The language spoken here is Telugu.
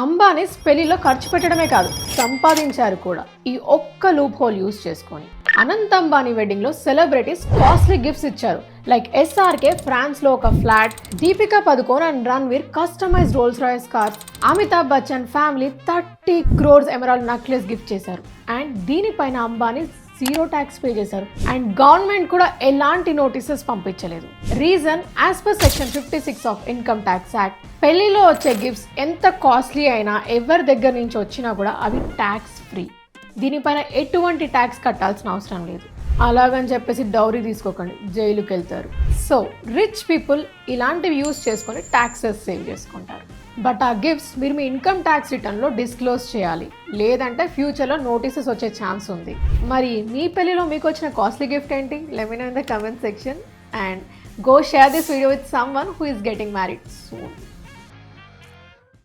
అంబానీస్ పెళ్లిలో ఖర్చు పెట్టడమే కాదు సంపాదించారు కూడా ఈ ఒక్క లూప్ హోల్ యూజ్ చేసుకొని. అనంత్ అంబానీ వెడ్డింగ్ లో సెలబ్రిటీస్ కాస్ట్లీ గిఫ్ట్స్ ఇచ్చారు. లైక్ ఎస్ఆర్కే ఫ్రాన్స్ లో ఒక flat, Deepika Padukone and Ranveer customized Rolls Royce cars, Amitabh Bachchan family 30 crores emerald necklace gift చేశారు. అండ్ దీనిపైన అంబానీ 0 ట్యాక్స్ పే చేశారు. అండ్ గవర్నమెంట్ కూడా ఎలాంటి నోటీసెస్ పంపించలేదు. Reason as per section 56 of income tax act, పెళ్లిలో వచ్చే గిఫ్ట్స్ ఎంత కాస్ట్లీ అయినా ఎవరి దగ్గర నుంచి వచ్చినా కూడా అవి ట్యాక్స్ ఫ్రీ. దీనిపైన ఎటువంటి ట్యాక్స్ కట్టాల్సిన అవసరం లేదు. అలాగని చెప్పేసి డౌరీ తీసుకోకండి, జైలుకి వెళ్తారు. సో రిచ్ పీపుల్ ఇలాంటివి యూజ్ చేసుకొని ట్యాక్సెస్ సేవ్ చేసుకుంటారు. బట్ ఆ గిఫ్ట్స్ మీరు మీ ఇన్కమ్ ట్యాక్స్ రిటర్న్లో డిస్క్లోజ్ చేయాలి, లేదంటే ఫ్యూచర్లో నోటీసెస్ వచ్చే ఛాన్స్ ఉంది. మరి మీ పెళ్లిలో మీకు వచ్చిన కాస్ట్లీ గిఫ్ట్ ఏంటి? Let me know in the comment section and go share this video with someone who is getting married soon.